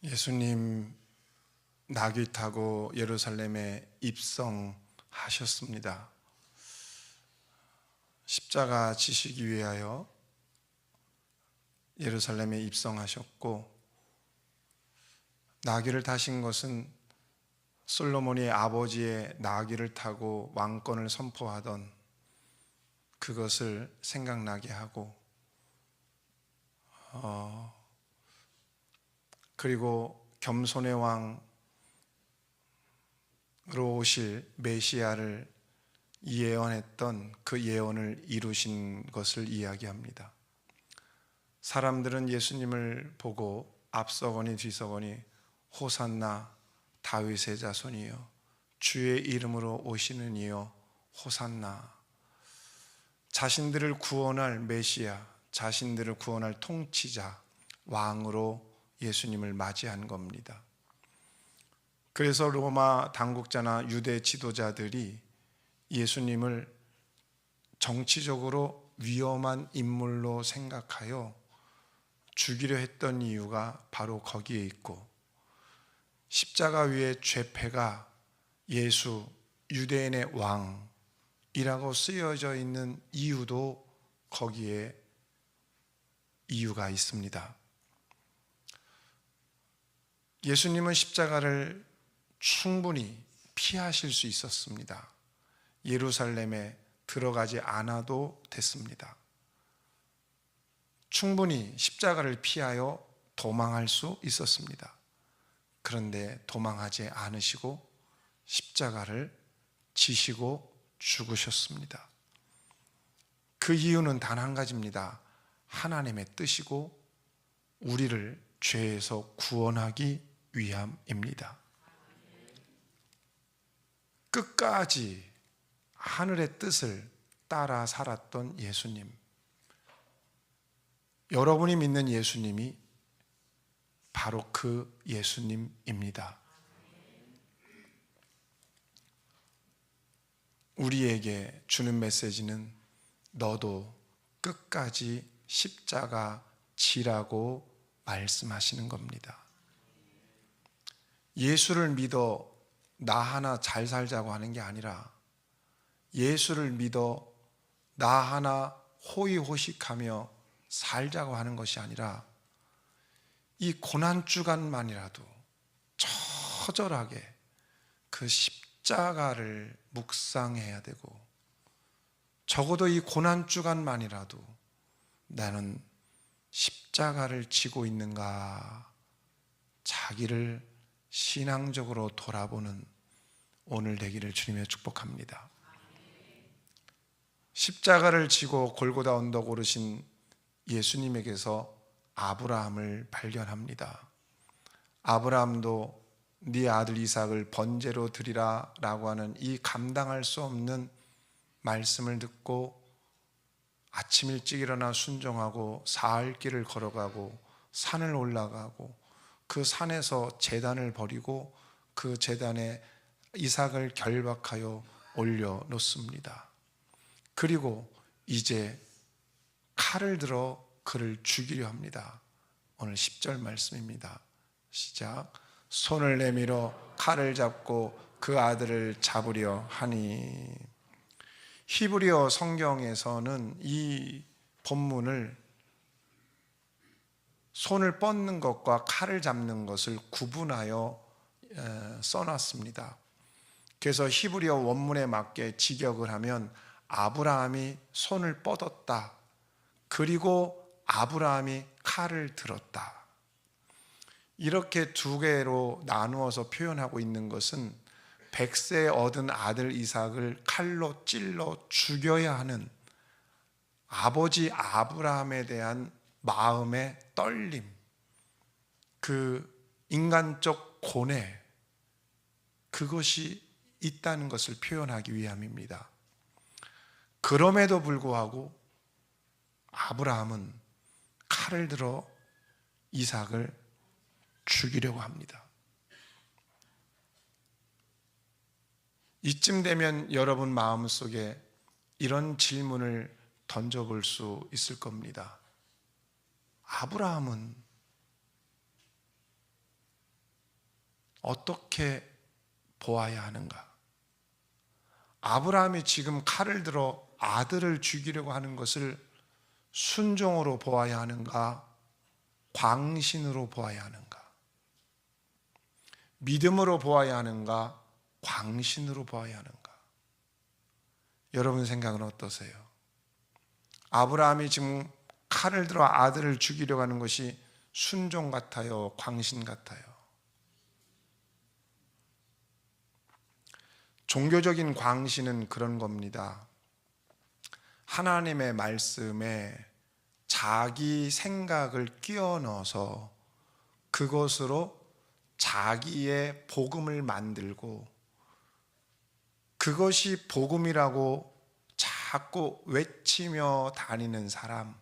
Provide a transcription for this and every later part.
예수님 나귀 타고 예루살렘에 입성하셨습니다. 십자가 지시기 위하여 예루살렘에 입성하셨고, 나귀를 타신 것은 솔로몬이 아버지의 나귀를 타고 왕권을 선포하던 그것을 생각나게 하고, 그리고 겸손의 왕으로 오실 메시아를 예언했던 그 예언을 이루신 것을 이야기합니다. 사람들은 예수님을 보고 앞서거니 뒤서거니 호산나 다윗의 자손이여, 주의 이름으로 오시는 이여 호산나, 자신들을 구원할 메시아, 자신들을 구원할 통치자, 왕으로 예수님을 맞이한 겁니다. 그래서 로마 당국자나 유대 지도자들이 예수님을 정치적으로 위험한 인물로 생각하여 죽이려 했던 이유가 바로 거기에 있고, 십자가 위에 죄패가 예수 유대인의 왕이라고 쓰여져 있는 이유도 거기에 이유가 있습니다. 예수님은 십자가를 충분히 피하실 수 있었습니다. 예루살렘에 들어가지 않아도 됐습니다. 충분히 십자가를 피하여 도망할 수 있었습니다. 그런데 도망하지 않으시고 십자가를 지시고 죽으셨습니다. 그 이유는 단 한 가지입니다. 하나님의 뜻이고 우리를 죄에서 구원하기 위함입니다. 끝까지 하늘의 뜻을 따라 살았던 예수님, 여러분이 믿는 예수님이 바로 그 예수님입니다. 우리에게 주는 메시지는 너도 끝까지 십자가 지라고 말씀하시는 겁니다. 예수를 믿어 나 하나 잘 살자고 하는 게 아니라, 예수를 믿어 나 하나 호의호식하며 살자고 하는 것이 아니라, 이 고난주간만이라도 처절하게 그 십자가를 묵상해야 되고, 적어도 이 고난주간만이라도 나는 십자가를 지고 있는가, 자기를 신앙적으로 돌아보는 오늘 되기를 주님의 축복합니다. 십자가를 지고 골고다 언덕 오르신 예수님에게서 아브라함을 발견합니다. 아브라함도 네 아들 이삭을 번제로 드리라 라고 하는 이 감당할 수 없는 말씀을 듣고 아침 일찍 일어나 순종하고 사흘 길을 걸어가고 산을 올라가고 그 산에서 제단을 버리고 그 제단에 이삭을 결박하여 올려놓습니다. 그리고 이제 칼을 들어 그를 죽이려 합니다. 오늘 10절 말씀입니다. 시작. 손을 내밀어 칼을 잡고 그 아들을 잡으려 하니. 히브리어 성경에서는 이 본문을 손을 뻗는 것과 칼을 잡는 것을 구분하여 써놨습니다. 그래서 히브리어 원문에 맞게 직역을 하면 아브라함이 손을 뻗었다, 그리고 아브라함이 칼을 들었다, 이렇게 두 개로 나누어서 표현하고 있는 것은 100세 얻은 아들 이삭을 칼로 찔러 죽여야 하는 아버지 아브라함에 대한 마음의 떨림, 그 인간적 고뇌, 그것이 있다는 것을 표현하기 위함입니다. 그럼에도 불구하고 아브라함은 칼을 들어 이삭을 죽이려고 합니다. 이쯤 되면 여러분 마음속에 이런 질문을 던져볼 수 있을 겁니다. 아브라함은 어떻게 보아야 하는가? 아브라함이 지금 칼을 들어 아들을 죽이려고 하는 것을 순종으로 보아야 하는가? 광신으로 보아야 하는가? 믿음으로 보아야 하는가? 광신으로 보아야 하는가? 여러분 생각은 어떠세요? 아브라함이 지금 칼을 들어 아들을 죽이려고 하는 것이 순종 같아요? 광신 같아요? 종교적인 광신은 그런 겁니다. 하나님의 말씀에 자기 생각을 끼워 넣어서 그것으로 자기의 복음을 만들고 그것이 복음이라고 자꾸 외치며 다니는 사람,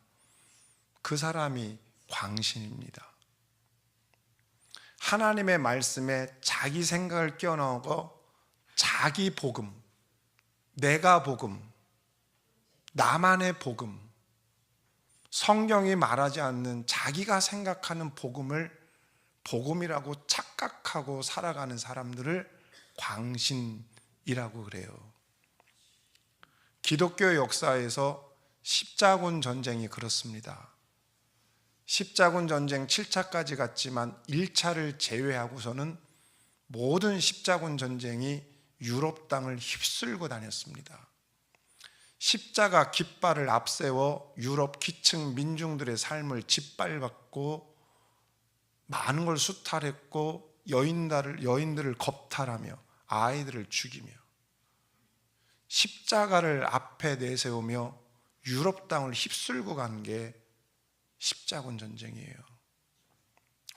그 사람이 광신입니다. 하나님의 말씀에 자기 생각을 끼워 넣고 자기 복음, 내가 복음, 나만의 복음, 성경이 말하지 않는 자기가 생각하는 복음을 복음이라고 착각하고 살아가는 사람들을 광신이라고 그래요. 기독교 역사에서 십자군 전쟁이 그렇습니다. 십자군 전쟁 7차까지 갔지만 1차를 제외하고서는 모든 십자군 전쟁이 유럽 땅을 휩쓸고 다녔습니다. 십자가 깃발을 앞세워 유럽 기층 민중들의 삶을 짓밟았고 많은 걸 수탈했고 여인들을 겁탈하며 아이들을 죽이며 십자가를 앞에 내세우며 유럽 땅을 휩쓸고 간 게 십자군 전쟁이에요.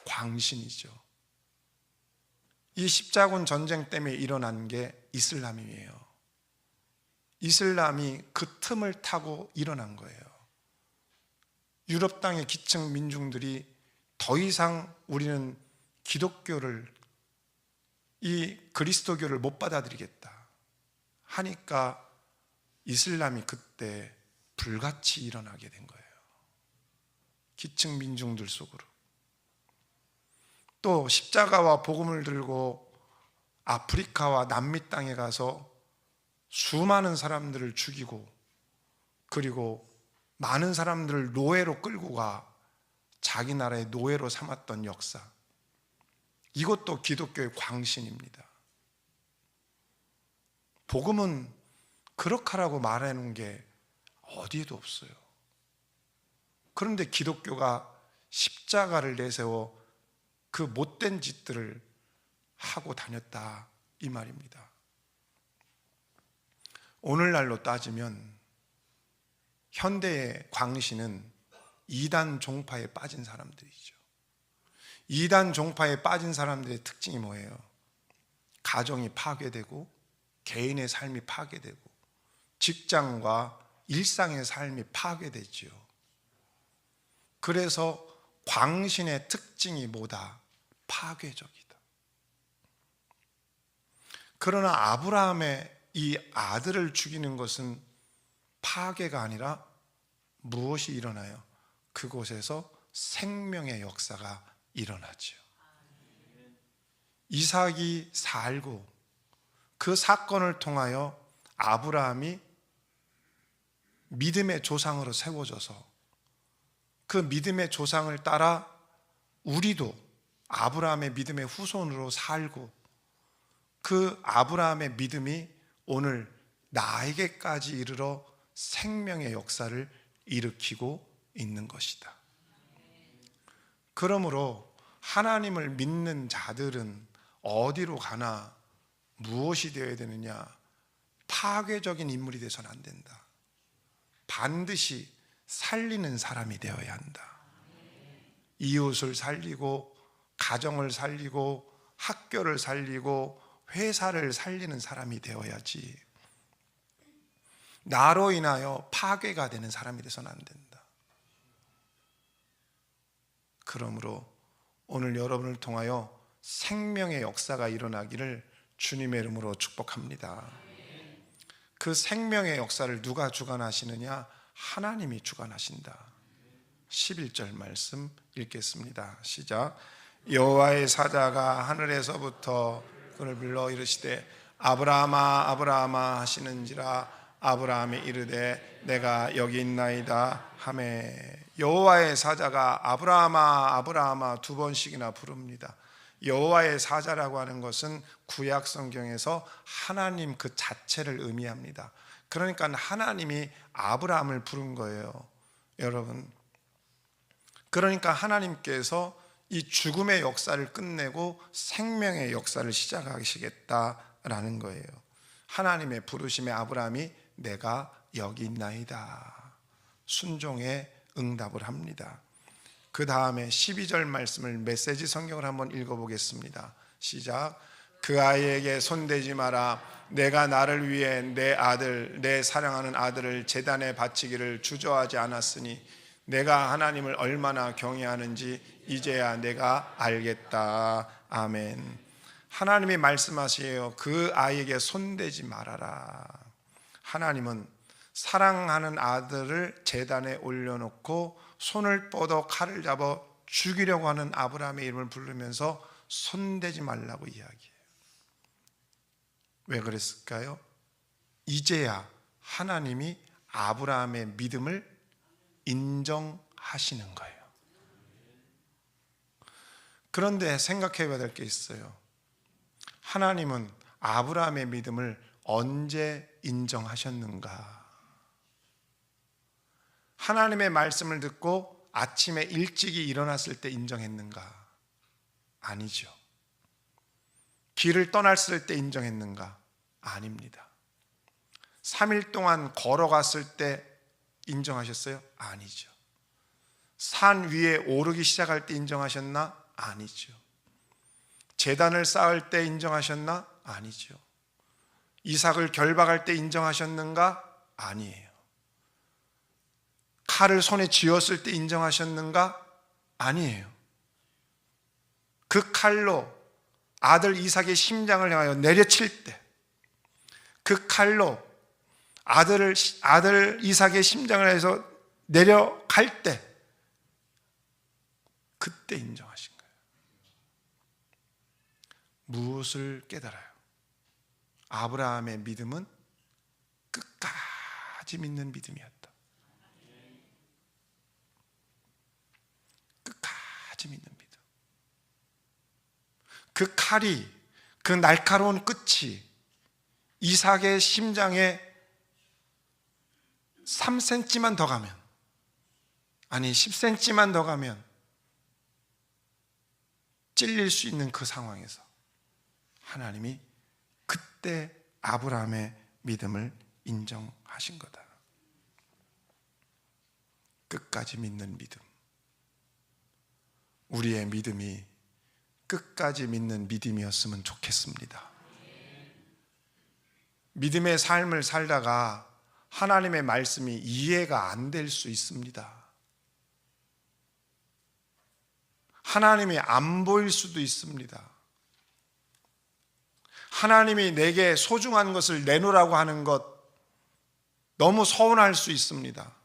광신이죠. 이 십자군 전쟁 때문에 일어난 게 이슬람이에요. 이슬람이 그 틈을 타고 일어난 거예요. 유럽 땅의 기층 민중들이 더 이상 우리는 기독교를, 이 그리스도교를 못 받아들이겠다 하니까 이슬람이 그때 불같이 일어나게 된 거예요. 기층 민중들 속으로. 또 십자가와 복음을 들고 아프리카와 남미 땅에 가서 수많은 사람들을 죽이고 그리고 많은 사람들을 노예로 끌고 가 자기 나라의 노예로 삼았던 역사, 이것도 기독교의 광신입니다. 복음은 그렇게라고 말하는 게 어디에도 없어요. 그런데 기독교가 십자가를 내세워 그 못된 짓들을 하고 다녔다, 이 말입니다. 오늘날로 따지면 현대의 광신은 이단 종파에 빠진 사람들이죠. 이단 종파에 빠진 사람들의 특징이 뭐예요? 가정이 파괴되고 개인의 삶이 파괴되고 직장과 일상의 삶이 파괴되지요. 그래서 광신의 특징이 뭐다? 파괴적이다. 그러나 아브라함의 이 아들을 죽이는 것은 파괴가 아니라 무엇이 일어나요? 그곳에서 생명의 역사가 일어나죠. 이삭이 살고 그 사건을 통하여 아브라함이 믿음의 조상으로 세워져서 그 믿음의 조상을 따라 우리도 아브라함의 믿음의 후손으로 살고 그 아브라함의 믿음이 오늘 나에게까지 이르러 생명의 역사를 일으키고 있는 것이다. 그러므로 하나님을 믿는 자들은 어디로 가나 무엇이 되어야 되느냐? 파괴적인 인물이 되어서는 안 된다. 반드시 살리는 사람이 되어야 한다. 이웃을 살리고 가정을 살리고 학교를 살리고 회사를 살리는 사람이 되어야지 나로 인하여 파괴가 되는 사람이 되어서는 안 된다. 그러므로 오늘 여러분을 통하여 생명의 역사가 일어나기를 주님의 이름으로 축복합니다. 그 생명의 역사를 누가 주관하시느냐? 하나님이 주관하신다. 11절 말씀 읽겠습니다. 시작. 여호와의 사자가 하늘에서부터 그를 불러 이르시되 아브라함아 아브라함아 하시는지라. 아브라함이 이르되 내가 여기 있나이다 하매. 여호와의 사자가 아브라함아 아브라함아 두 번씩이나 부릅니다. 여호와의 사자라고 하는 것은 구약 성경에서 하나님 그 자체를 의미합니다. 그러니까 하나님이 아브라함을 부른 거예요, 여러분. 그러니까 하나님께서 이 죽음의 역사를 끝내고 생명의 역사를 시작하시겠다라는 거예요. 하나님의 부르심에 아브라함이 내가 여기 있나이다, 순종의 응답을 합니다. 그 다음에 12절 말씀을 메시지 성경을 한번 읽어보겠습니다. 시작. 그 아이에게 손대지 마라. 내가 나를 위해 내 아들, 내 사랑하는 아들을 제단에 바치기를 주저하지 않았으니 내가 하나님을 얼마나 경외하는지 이제야 내가 알겠다. 아멘. 하나님이 말씀하시에요. 그 아이에게 손대지 말아라. 하나님은 사랑하는 아들을 제단에 올려놓고 손을 뻗어 칼을 잡아 죽이려고 하는 아브라함의 이름을 부르면서 손대지 말라고 이야기해요. 왜 그랬을까요? 이제야 하나님이 아브라함의 믿음을 인정하시는 거예요. 그런데 생각해 봐야 될 게 있어요. 하나님은 아브라함의 믿음을 언제 인정하셨는가? 하나님의 말씀을 듣고 아침에 일찍이 일어났을 때 인정했는가? 아니죠. 길을 떠났을 때 인정했는가? 아닙니다. 3일 동안 걸어갔을 때 인정하셨어요? 아니죠. 산 위에 오르기 시작할 때 인정하셨나? 아니죠. 제단을 쌓을 때 인정하셨나? 아니죠. 이삭을 결박할 때 인정하셨는가? 아니에요. 칼을 손에 쥐었을 때 인정하셨는가? 아니에요. 그 칼로 아들 이삭의 심장을 향하여 내려칠 때, 그 칼로 아들 이삭의 심장을 해서 내려갈 때, 그때 인정하신 거예요. 무엇을 깨달아요? 아브라함의 믿음은 끝까지 믿는 믿음이었다. 끝까지 믿는 믿음. 그 칼이, 그 날카로운 끝이 이삭의 심장에 3cm만 더 가면, 아니 10cm만 더 가면 찔릴 수 있는 그 상황에서 하나님이 그때 아브라함의 믿음을 인정하신 거다. 끝까지 믿는 믿음. 우리의 믿음이 끝까지 믿는 믿음이었으면 좋겠습니다. 믿음의 삶을 살다가 하나님의 말씀이 이해가 안 될 수 있습니다. 하나님이 안 보일 수도 있습니다. 하나님이 내게 소중한 것을 내놓으라고 하는 것 너무 서운할 수 있습니다.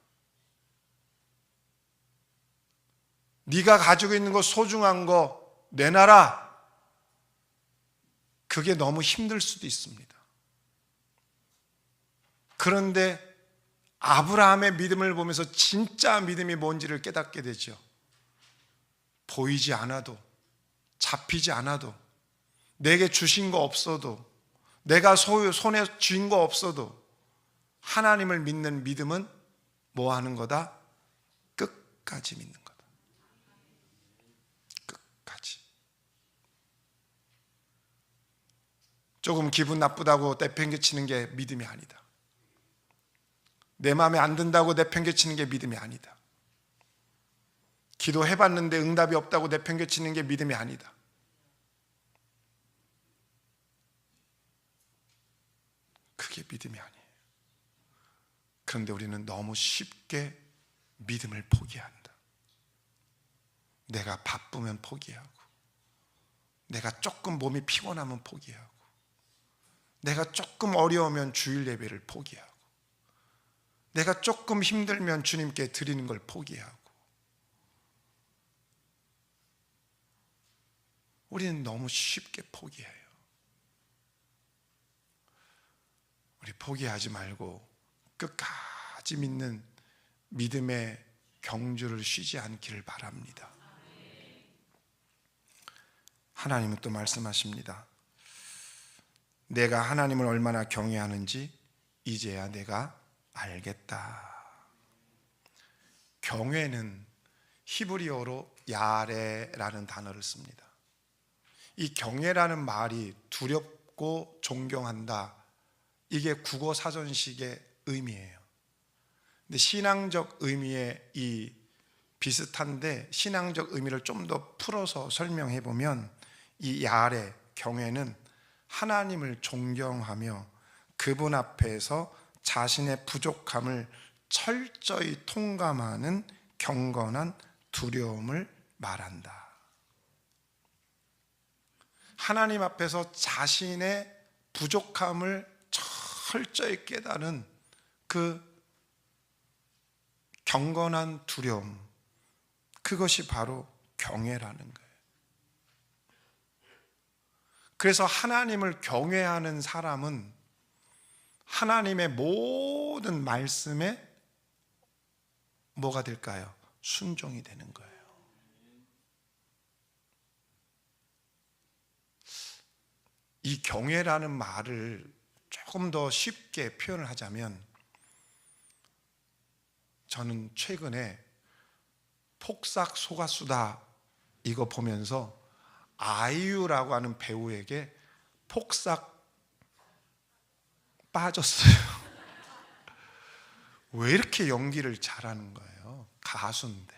네가 가지고 있는 것, 소중한 거 내놔라. 그게 너무 힘들 수도 있습니다. 그런데 아브라함의 믿음을 보면서 진짜 믿음이 뭔지를 깨닫게 되죠. 보이지 않아도, 잡히지 않아도, 내게 주신 거 없어도, 내가 손에 쥔 거 없어도 하나님을 믿는 믿음은 뭐 하는 거다? 끝까지 믿는 거다. 끝까지. 조금 기분 나쁘다고 내팽개치는 게 믿음이 아니다. 내 마음에 안 든다고 내팽개치는 게 믿음이 아니다. 기도해봤는데 응답이 없다고 내팽개치는 게 믿음이 아니다. 그게 믿음이 아니에요. 그런데 우리는 너무 쉽게 믿음을 포기한다. 내가 바쁘면 포기하고, 내가 조금 몸이 피곤하면 포기하고, 내가 조금 어려우면 주일 예배를 포기하고, 내가 조금 힘들면 주님께 드리는 걸 포기하고. 우리는 너무 쉽게 포기해요. 우리 포기하지 말고 끝까지 믿는 믿음의 경주를 쉬지 않기를 바랍니다. 하나님은 또 말씀하십니다. 내가 하나님을 얼마나 경외하는지 이제야 내가 알겠다. 경외는 히브리어로 야레라는 단어를 씁니다. 이 경외라는 말이 두렵고 존경한다, 이게 국어 사전식의 의미예요. 근데 신앙적 의미의 이 비슷한데 신앙적 의미를 좀 더 풀어서 설명해 보면 이 야레, 경외는 하나님을 존경하며 그분 앞에서 자신의 부족함을 철저히 통감하는 경건한 두려움을 말한다. 하나님 앞에서 자신의 부족함을 철저히 깨달은 그 경건한 두려움, 그것이 바로 경외라는 거예요. 그래서 하나님을 경외하는 사람은 하나님의 모든 말씀에 뭐가 될까요? 순종이 되는 거예요. 이 경외라는 말을 조금 더 쉽게 표현을 하자면, 저는 최근에 폭삭 속았수다 이거 보면서 아이유라고 하는 배우에게 폭삭 빠졌어요. 왜 이렇게 연기를 잘하는 거예요? 가수인데.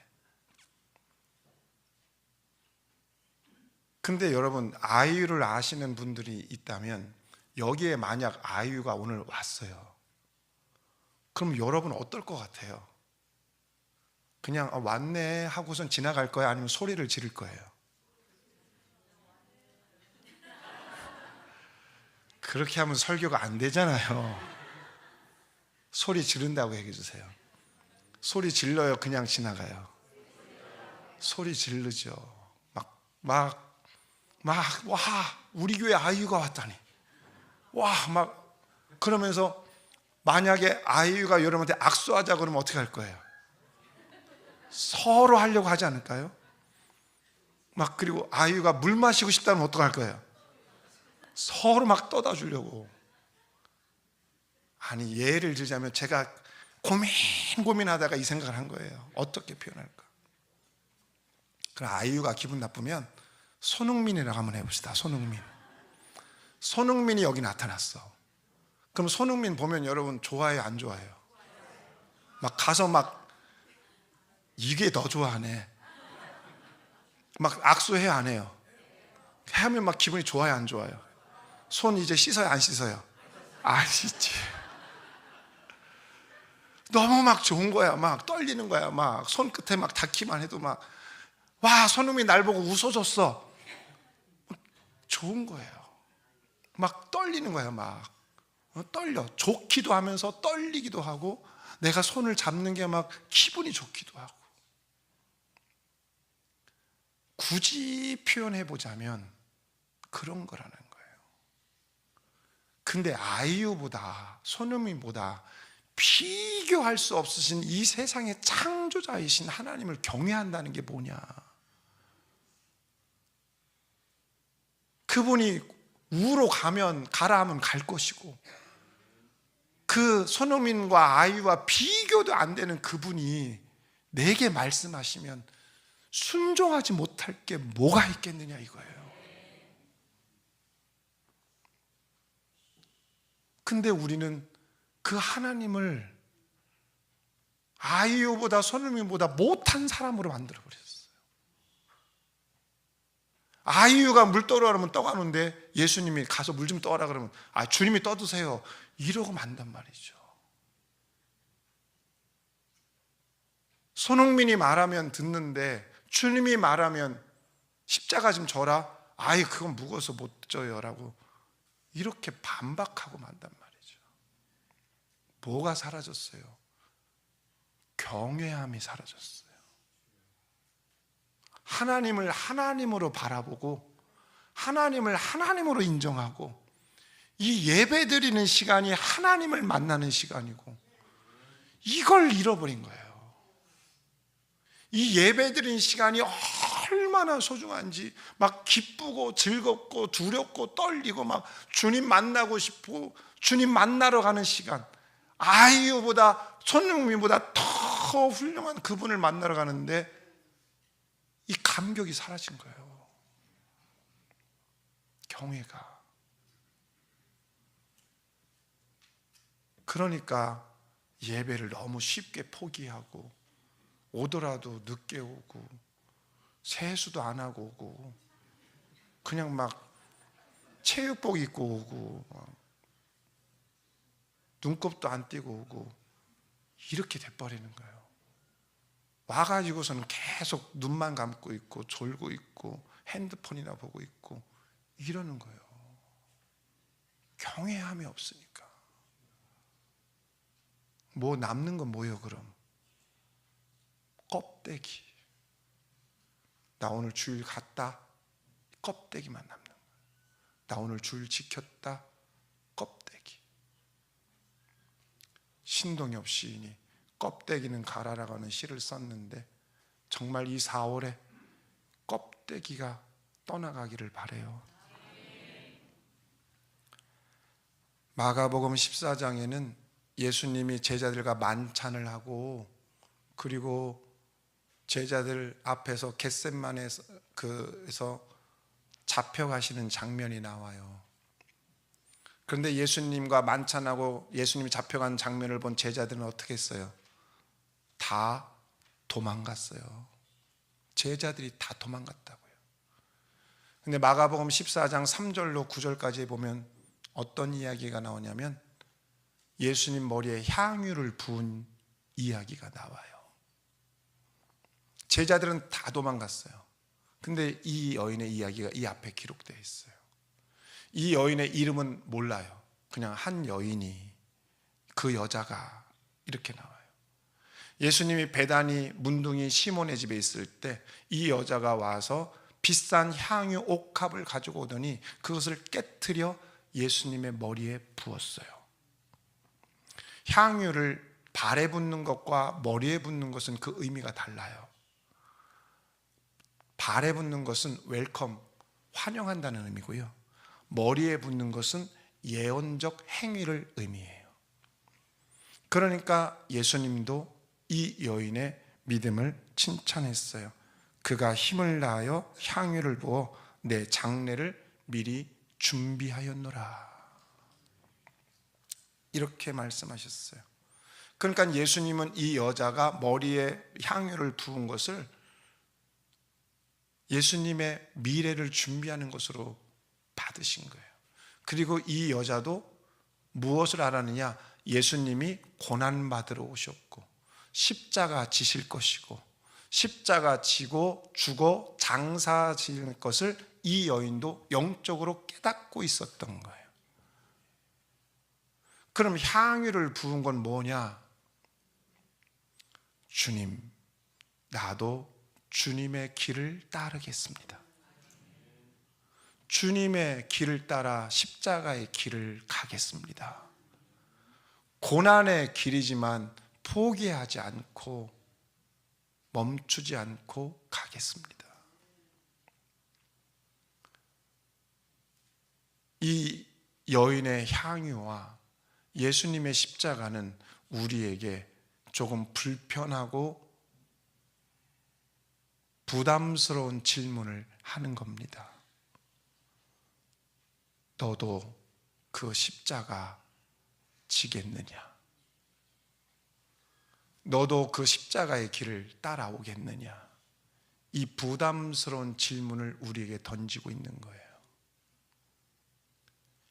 근데 여러분, 아이유를 아시는 분들이 있다면 여기에 만약 아이유가 오늘 왔어요. 그럼 여러분 어떨 것 같아요? 그냥 왔네 하고선 지나갈 거예요? 아니면 소리를 지를 거예요? 그렇게 하면 설교가 안 되잖아요. 소리 지른다고 얘기해 주세요. 소리 질러요? 그냥 지나가요? 소리 지르죠. 와, 우리 교회 아이유가 왔다니. 그러면서 만약에 아이유가 여러분한테 악수하자 그러면 어떻게 할 거예요? 서로 하려고 하지 않을까요? 그리고 아이유가 물 마시고 싶다면 어떡할 거예요? 서로 떠다 주려고. 아니, 예를 들자면 제가 고민하다가 이 생각을 한 거예요. 어떻게 표현할까? 그럼 아이유가 기분 나쁘면 손흥민이라고 한번 해봅시다. 손흥민이 여기 나타났어. 그럼 손흥민 보면 여러분 좋아해요, 안 좋아해요? 가서 이게 더 좋아하네. 악수해요, 안 해요? 하면 기분이 좋아요, 안 좋아요? 손 이제 씻어요, 안 씻어요? 안 씻지. 너무 좋은 거야. 떨리는 거야. 손끝에 닿기만 해도 와, 손흥민 날 보고 웃어줬어. 좋은 거예요. 떨리는 거야. 떨려. 좋기도 하면서 떨리기도 하고, 내가 손을 잡는 게 기분이 좋기도 하고. 굳이 표현해 보자면 그런 거라는 거예요. 근데 아이유보다, 손흥민보다 비교할 수 없으신 이 세상의 창조자이신 하나님을 경외한다는 게 뭐냐? 그분이 우로 가라 하면 갈 것이고, 그 손흥민과 아이유와 비교도 안 되는 그분이 내게 말씀하시면 순종하지 못할 게 뭐가 있겠느냐 이거예요. 근데 우리는 그 하나님을 아이유보다 손흥민보다 못한 사람으로 만들어버렸어요. 아이유가 물 떠오라 그러면 떠가는데 예수님이 가서 물 좀 떠오라 그러면 주님이 떠드세요 이러고 만단 말이죠. 손흥민이 말하면 듣는데 주님이 말하면 십자가 좀 져라, 그건 무거워서 못 져요 라고 이렇게 반박하고 만단 말이죠. 뭐가 사라졌어요? 경외함이 사라졌어요. 하나님을 하나님으로 바라보고 하나님을 하나님으로 인정하고, 이 예배 드리는 시간이 하나님을 만나는 시간이고, 이걸 잃어버린 거예요. 이 예배 드리는 시간이 얼마나 소중한지, 막 기쁘고 즐겁고 두렵고 떨리고, 막 주님 만나고 싶고 주님 만나러 가는 시간, 아이유보다 손흥민보다 더 훌륭한 그분을 만나러 가는데 이 감격이 사라진 거예요. 경외가. 그러니까 예배를 너무 쉽게 포기하고, 오더라도 늦게 오고, 세수도 안 하고 오고, 그냥 막 체육복 입고 오고, 눈곱도 안 띄고 오고, 이렇게 돼버리는 거예요. 와가지고서는 계속 눈만 감고 있고 졸고 있고 핸드폰이나 보고 있고 이러는 거예요. 경외함이 없으니까. 뭐 남는 건 뭐예요 그럼? 껍데기. 나 오늘 주일 갔다, 껍데기만 남는 거예요. 나 오늘 주일 지켰다, 껍데기. 신동엽 시인이 껍데기는 가라라고 하는 시를 썼는데, 정말 이 4월에 껍데기가 떠나가기를 바라요. 마가복음 14장에는 예수님이 제자들과 만찬을 하고, 그리고 제자들 앞에서 겟셋마네에서 잡혀가시는 장면이 나와요. 그런데 예수님과 만찬하고 예수님이 잡혀간 장면을 본 제자들은 어떻게 했어요? 다 도망갔어요. 제자들이 다 도망갔다고요. 근데 마가복음 14장 3절로 9절까지 보면 어떤 이야기가 나오냐면, 예수님 머리에 향유를 부은 이야기가 나와요. 제자들은 다 도망갔어요. 근데 이 여인의 이야기가 이 앞에 기록되어 있어요. 이 여인의 이름은 몰라요. 그냥 한 여인이, 그 여자가 이렇게 나와요. 예수님이 베다니 문둥이 시몬의 집에 있을 때 이 여자가 와서 비싼 향유 옥합을 가지고 오더니 그것을 깨트려 예수님의 머리에 부었어요. 향유를 발에 붓는 것과 머리에 붓는 것은 그 의미가 달라요. 발에 붓는 것은 웰컴, 환영한다는 의미고요. 머리에 붓는 것은 예언적 행위를 의미해요. 그러니까 예수님도 이 여인의 믿음을 칭찬했어요. 그가 힘을 다하여 향유를 부어 내 장례를 미리 준비하였노라, 이렇게 말씀하셨어요. 그러니까 예수님은 이 여자가 머리에 향유를 부은 것을 예수님의 미래를 준비하는 것으로 받으신 거예요. 그리고 이 여자도 무엇을 알았느냐? 예수님이 고난받으러 오셨고 십자가 지실 것이고, 십자가 지고 죽어 장사 지을 것을 이 여인도 영적으로 깨닫고 있었던 거예요. 그럼 향유를 부은 건 뭐냐? 주님, 나도 주님의 길을 따르겠습니다. 주님의 길을 따라 십자가의 길을 가겠습니다. 고난의 길이지만 포기하지 않고 멈추지 않고 가겠습니다. 이 여인의 향유와 예수님의 십자가는 우리에게 조금 불편하고 부담스러운 질문을 하는 겁니다. 너도 그 십자가 지겠느냐? 너도 그 십자가의 길을 따라오겠느냐? 이 부담스러운 질문을 우리에게 던지고 있는 거예요.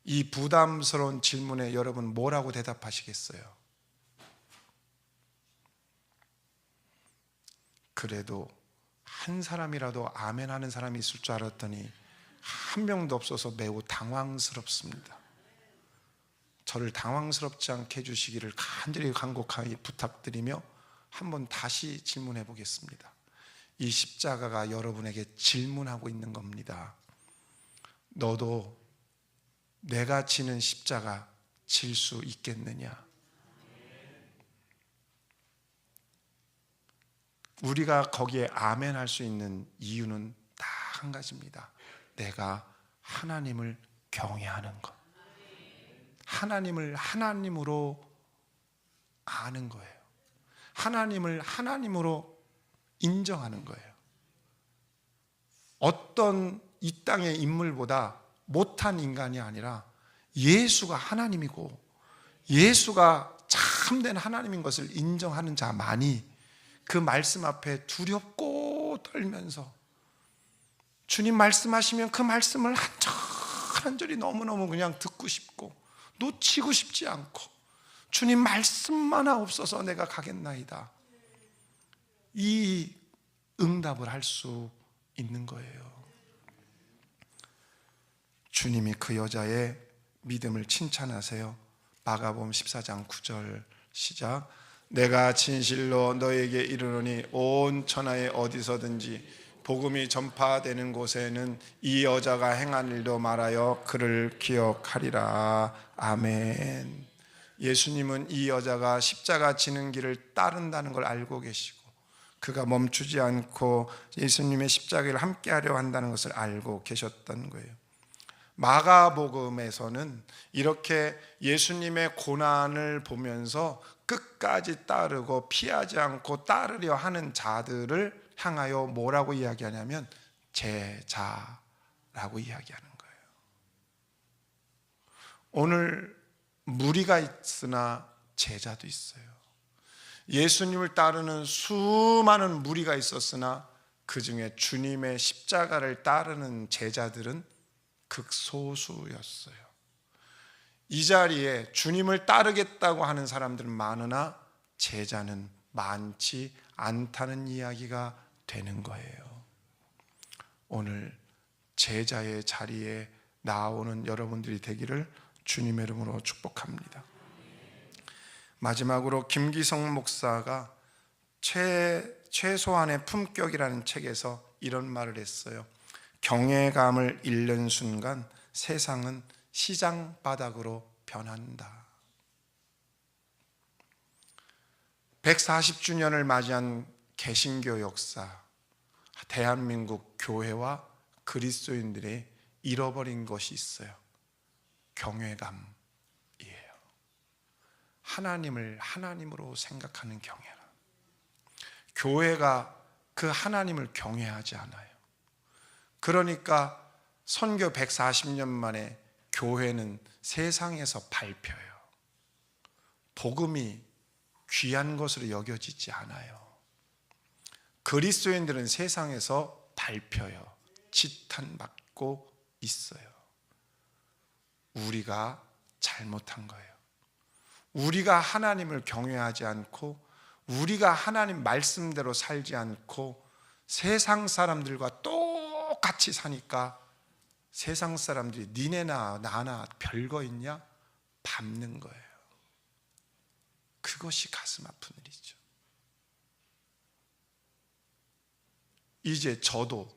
이 부담스러운 질문에 여러분 뭐라고 대답하시겠어요? 그래도 한 사람이라도 아멘 하는 사람이 있을 줄 알았더니 한 명도 없어서 매우 당황스럽습니다. 저를 당황스럽지 않게 해주시기를 간절히 간곡하게 부탁드리며 한번 다시 질문해 보겠습니다. 이 십자가가 여러분에게 질문하고 있는 겁니다. 너도 내가 지는 십자가 질 수 있겠느냐? 우리가 거기에 아멘 할 수 있는 이유는 딱 한 가지입니다. 내가 하나님을 경외하는 것, 하나님을 하나님으로 아는 거예요. 하나님을 하나님으로 인정하는 거예요. 어떤 이 땅의 인물보다 못한 인간이 아니라 예수가 하나님이고 예수가 참된 하나님인 것을 인정하는 자만이 그 말씀 앞에 두렵고 떨면서 주님 말씀하시면 그 말씀을 한 절 한 절이 너무너무 그냥 듣고 싶고 놓치고 싶지 않고 주님 말씀만 하옵소서 내가 가겠나이다, 이 응답을 할 수 있는 거예요. 주님이 그 여자의 믿음을 칭찬하세요. 마가복음 14장 9절 시작. 내가 진실로 너에게 이르노니 온 천하에 어디서든지 복음이 전파되는 곳에는 이 여자가 행한 일도 말하여 그를 기억하리라. 아멘. 예수님은 이 여자가 십자가 지는 길을 따른다는 걸 알고 계시고 그가 멈추지 않고 예수님의 십자가를 함께하려 한다는 것을 알고 계셨던 거예요. 마가복음에서는 이렇게 예수님의 고난을 보면서 끝까지 따르고 피하지 않고 따르려 하는 자들을 향하여 뭐라고 이야기하냐면 제자라고 이야기하는 거예요. 오늘 무리가 있으나 제자도 있어요. 예수님을 따르는 수많은 무리가 있었으나 그 중에 주님의 십자가를 따르는 제자들은 극소수였어요. 이 자리에 주님을 따르겠다고 하는 사람들은 많으나 제자는 많지 않다는 이야기가 되는 거예요. 오늘 제자의 자리에 나오는 여러분들이 되기를 주님의 이름으로 축복합니다. 마지막으로 김기성 목사가 최소한의 품격이라는 책에서 이런 말을 했어요. 경외감을 잃는 순간 세상은 시장 바닥으로 변한다. 140주년을 맞이한 개신교 역사, 대한민국 교회와 그리스도인들이 잃어버린 것이 있어요. 경외감이에요. 하나님을 하나님으로 생각하는 경외감. 교회가 그 하나님을 경외하지 않아요. 그러니까 선교 140년 만에 교회는 세상에서 밟혀요. 복음이 귀한 것으로 여겨지지 않아요. 그리스도인들은 세상에서 밟혀요. 지탄받고 있어요. 우리가 잘못한 거예요. 우리가 하나님을 경외하지 않고 우리가 하나님 말씀대로 살지 않고 세상 사람들과 똑같이 사니까 세상 사람들이 니네나 나나 별거 있냐? 밟는 거예요. 그것이 가슴 아픈 일이죠. 이제 저도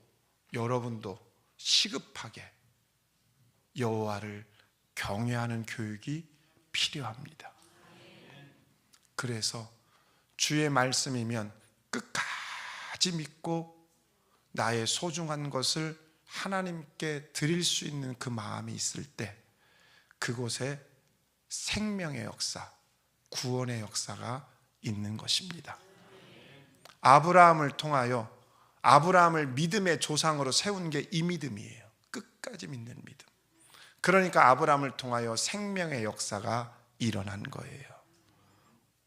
여러분도 시급하게 여호와를 경외하는 교육이 필요합니다. 그래서 주의 말씀이면 끝까지 믿고 나의 소중한 것을 하나님께 드릴 수 있는 그 마음이 있을 때 그곳에 생명의 역사, 구원의 역사가 있는 것입니다. 아브라함을 통하여 아브라함을 믿음의 조상으로 세운 게 이 믿음이에요. 끝까지 믿는 믿음. 그러니까 아브라함을 통하여 생명의 역사가 일어난 거예요.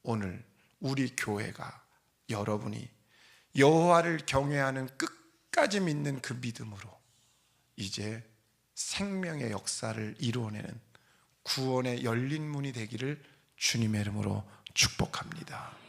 오늘 우리 교회가 여러분이 여호와를 경외하는 끝까지 믿는 그 믿음으로 이제 생명의 역사를 이루어내는 구원의 열린 문이 되기를 주님의 이름으로 축복합니다.